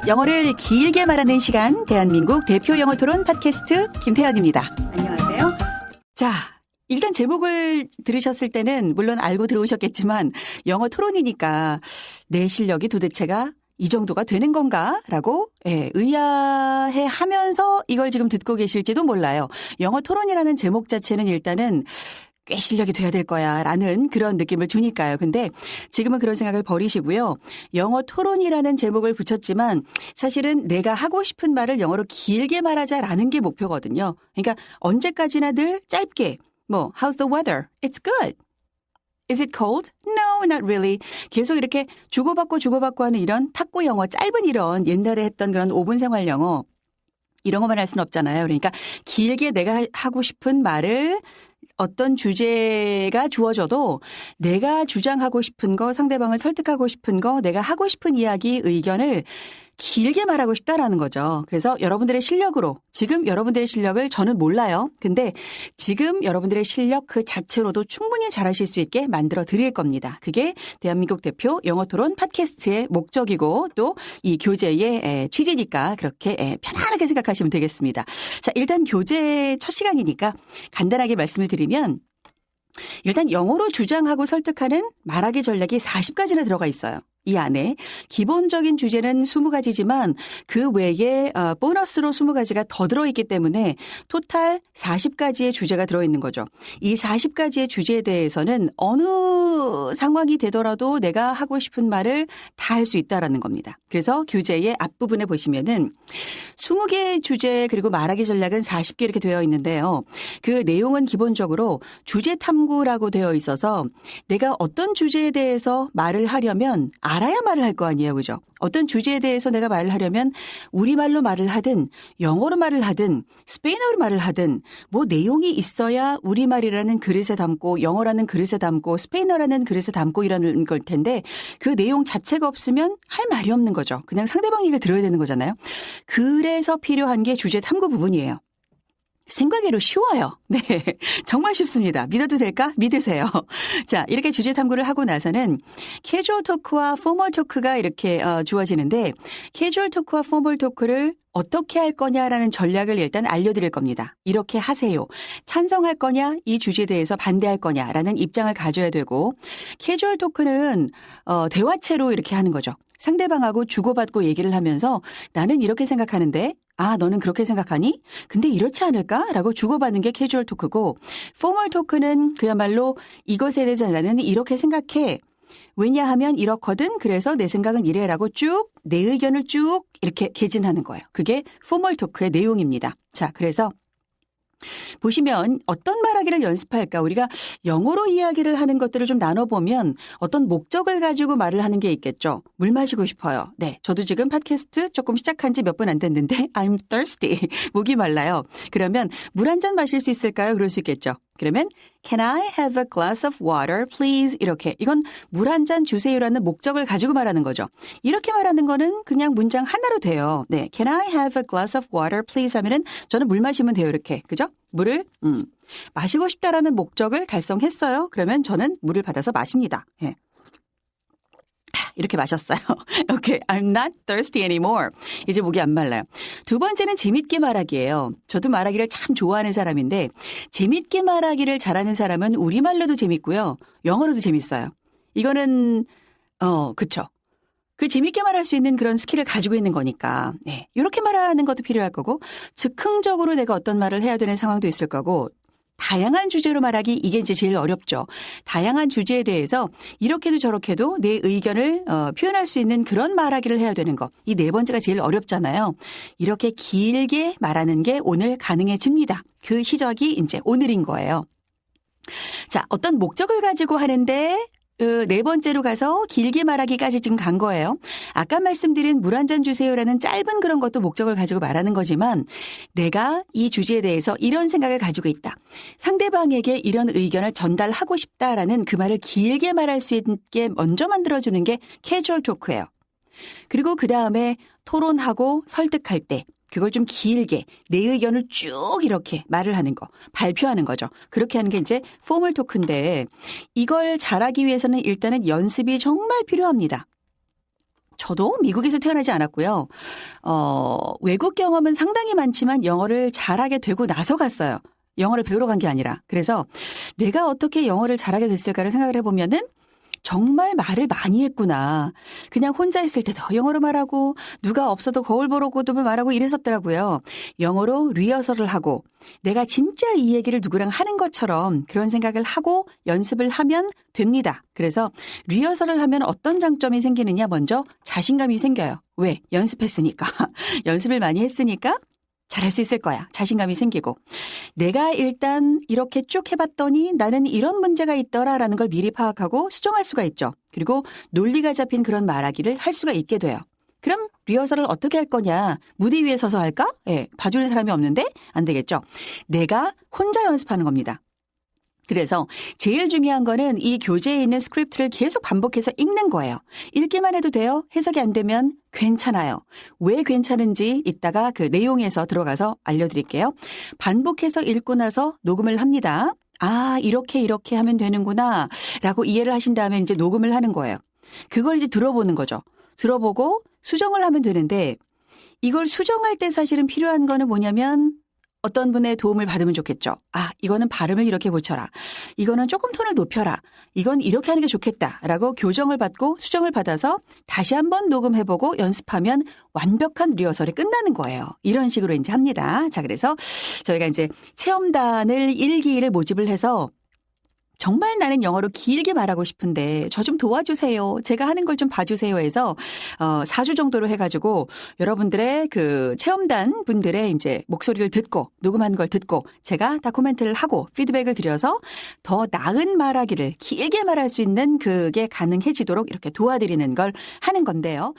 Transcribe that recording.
영어를 길게 말하는 시간, 대한민국 대표 영어 토론 팟캐스트 김태현입니다. 안녕하세요. 자, 일단 제목을 들으셨을 때는 물론 알고 들어오셨겠지만 영어 토론이니까 내 실력이 도대체가 이 정도가 되는 건가? 라고 의아해 하면서 이걸 지금 듣고 계실지도 몰라요. 영어 토론이라는 제목 자체는 일단은 꽤 실력이 돼야 될 거야 라는 그런 느낌을 주니까요. 근데 지금은 그런 생각을 버리시고요. 영어 토론이라는 제목을 붙였지만 사실은 내가 하고 싶은 말을 영어로 길게 말하자라는 게 목표거든요. 그러니까 언제까지나 늘 짧게 How's the weather? It's good. Is it cold? No, not really. 계속 이렇게 주고받고 하는 이런 탁구 영어, 짧은 이런 옛날에 했던 그런 5분 생활 영어 이런 것만 할 수는 없잖아요. 그러니까 길게 내가 하고 싶은 말을 어떤 주제가 주어져도 내가 주장하고 싶은 거, 상대방을 설득하고 싶은 거, 내가 하고 싶은 이야기, 의견을 길게 말하고 싶다라는 거죠. 그래서 여러분들의 실력으로, 지금 여러분들의 실력을 저는 몰라요. 근데 지금 여러분들의 실력 그 자체로도 충분히 잘하실 수 있게 만들어 드릴 겁니다. 그게 대한민국 대표 영어 토론 팟캐스트의 목적이고 또 이 교재의 취지니까 그렇게 편안하게 생각하시면 되겠습니다. 자, 일단 교재 첫 시간이니까 간단하게 말씀을 드리면 일단 영어로 주장하고 설득하는 말하기 전략이 40가지나 들어가 있어요. 이 안에 기본적인 주제는 20가지지만 그 외에 보너스로 20가지가 더 들어있기 때문에 토탈 40가지의 주제가 들어있는 거죠. 이 40가지의 주제에 대해서는 어느 상황이 되더라도 내가 하고 싶은 말을 다 할 수 있다라는 겁니다. 그래서 교재의 앞부분에 보시면은 20개의 주제 그리고 말하기 전략은 40개 이렇게 되어 있는데요. 그 내용은 기본적으로 주제 탐구라고 되어 있어서 내가 어떤 주제에 대해서 말을 하려면 알아야 말을 할 거 아니에요. 그죠? 어떤 주제에 대해서 내가 말을 하려면 우리말로 말을 하든 영어로 말을 하든 스페인어로 말을 하든 내용이 있어야 우리말이라는 그릇에 담고 영어라는 그릇에 담고 스페인어라는 그릇에 담고 이라는 걸 텐데 그 내용 자체가 없으면 할 말이 없는 거죠. 그냥 상대방 얘기를 들어야 되는 거잖아요. 그래서 필요한 게 주제 탐구 부분이에요. 생각외로 쉬워요. 네. 정말 쉽습니다. 믿어도 될까? 믿으세요. 자, 이렇게 주제 탐구를 하고 나서는 캐주얼 토크와 포멀 토크가 이렇게 주어지는데 캐주얼 토크와 포멀 토크를 어떻게 할 거냐라는 전략을 일단 알려드릴 겁니다. 이렇게 하세요. 찬성할 거냐, 이 주제에 대해서 반대할 거냐라는 입장을 가져야 되고 캐주얼 토크는 대화체로 이렇게 하는 거죠. 상대방하고 주고받고 얘기를 하면서 나는 이렇게 생각하는데 너는 그렇게 생각하니? 근데 이렇지 않을까? 라고 주고받는 게 캐주얼 토크고 포멀 토크는 그야말로 이것에 대해서 나는 이렇게 생각해. 왜냐하면 이렇거든. 그래서 내 생각은 이래라고 쭉 내 의견을 쭉 이렇게 개진하는 거예요. 그게 포멀 토크의 내용입니다. 자, 그래서 보시면 어떤 말하기를 연습할까? 우리가 영어로 이야기를 하는 것들을 좀 나눠보면 어떤 목적을 가지고 말을 하는 게 있겠죠. 물 마시고 싶어요. 네, 저도 지금 팟캐스트 조금 시작한 지 몇 분 안 됐는데 I'm thirsty. 목이 말라요. 그러면 물 한 잔 마실 수 있을까요? 그럴 수 있겠죠. 그러면 Can I have a glass of water, please? 이렇게. 이건 물 한 잔 주세요라는 목적을 가지고 말하는 거죠. 이렇게 말하는 거는 그냥 문장 하나로 돼요. 네, Can I have a glass of water, please? 하면은 저는 물 마시면 돼요. 이렇게. 그죠? 물을 마시고 싶다라는 목적을 달성했어요. 그러면 저는 물을 받아서 마십니다. 예. 이렇게 마셨어요. Okay, I'm not thirsty anymore. 이제 목이 안 말라요. 두 번째는 재밌게 말하기예요. 저도 말하기를 참 좋아하는 사람인데 재밌게 말하기를 잘하는 사람은 우리말로도 재밌고요. 영어로도 재밌어요. 이거는 그쵸. 그 재밌게 말할 수 있는 그런 스킬을 가지고 있는 거니까. 네. 이렇게 말하는 것도 필요할 거고 즉흥적으로 내가 어떤 말을 해야 되는 상황도 있을 거고 다양한 주제로 말하기 이게 이제 제일 어렵죠. 다양한 주제에 대해서 이렇게도 저렇게도 내 의견을 표현할 수 있는 그런 말하기를 해야 되는 거. 이 네 번째가 제일 어렵잖아요. 이렇게 길게 말하는 게 오늘 가능해집니다. 그 시작이 이제 오늘인 거예요. 자, 어떤 목적을 가지고 하는데 네 번째로 가서 길게 말하기까지 지금 간 거예요. 아까 말씀드린 물 한 잔 주세요라는 짧은 그런 것도 목적을 가지고 말하는 거지만 내가 이 주제에 대해서 이런 생각을 가지고 있다. 상대방에게 이런 의견을 전달하고 싶다라는 그 말을 길게 말할 수 있게 먼저 만들어주는 게 캐주얼 토크예요. 그리고 그다음에 토론하고 설득할 때 그걸 좀 길게 내 의견을 쭉 이렇게 말을 하는 거, 발표하는 거죠. 그렇게 하는 게 이제 포멀 토크인데 이걸 잘하기 위해서는 일단은 연습이 정말 필요합니다. 저도 미국에서 태어나지 않았고요. 외국 경험은 상당히 많지만 영어를 잘하게 되고 나서 갔어요. 영어를 배우러 간 게 아니라. 그래서 내가 어떻게 영어를 잘하게 됐을까를 생각을 해보면은 정말 말을 많이 했구나. 그냥 혼자 있을 때도 영어로 말하고 누가 없어도 거울 보고도 말하고 이랬었더라고요. 영어로 리허설을 하고 내가 진짜 이 얘기를 누구랑 하는 것처럼 그런 생각을 하고 연습을 하면 됩니다. 그래서 리허설을 하면 어떤 장점이 생기느냐, 먼저 자신감이 생겨요. 왜? 연습했으니까. 연습을 많이 했으니까 잘할 수 있을 거야. 자신감이 생기고. 내가 일단 이렇게 쭉 해봤더니 나는 이런 문제가 있더라라는 걸 미리 파악하고 수정할 수가 있죠. 그리고 논리가 잡힌 그런 말하기를 할 수가 있게 돼요. 그럼 리허설을 어떻게 할 거냐? 무대 위에 서서 할까? 예, 봐주는 사람이 없는데 안 되겠죠. 내가 혼자 연습하는 겁니다. 그래서 제일 중요한 거는 이 교재에 있는 스크립트를 계속 반복해서 읽는 거예요. 읽기만 해도 돼요. 해석이 안 되면 괜찮아요. 왜 괜찮은지 이따가 그 내용에서 들어가서 알려드릴게요. 반복해서 읽고 나서 녹음을 합니다. 아, 이렇게 하면 되는구나 라고 이해를 하신 다음에 이제 녹음을 하는 거예요. 그걸 이제 들어보는 거죠. 들어보고 수정을 하면 되는데, 이걸 수정할 때 사실은 필요한 거는 뭐냐면 어떤 분의 도움을 받으면 좋겠죠. 아, 이거는 발음을 이렇게 고쳐라. 이거는 조금 톤을 높여라. 이건 이렇게 하는 게 좋겠다라고 교정을 받고 수정을 받아서 다시 한번 녹음해보고 연습하면 완벽한 리허설이 끝나는 거예요. 이런 식으로 이제 합니다. 자, 그래서 저희가 이제 체험단을 1기를 모집을 해서 정말 나는 영어로 길게 말하고 싶은데 저 좀 도와주세요. 제가 하는 걸 좀 봐주세요 해서 4주 정도로 해가지고 여러분들의 그 체험단 분들의 이제 목소리를 듣고 녹음한 걸 듣고 제가 다 코멘트를 하고 피드백을 드려서 더 나은 말하기를 길게 말할 수 있는 그게 가능해지도록 이렇게 도와드리는 걸 하는 건데요.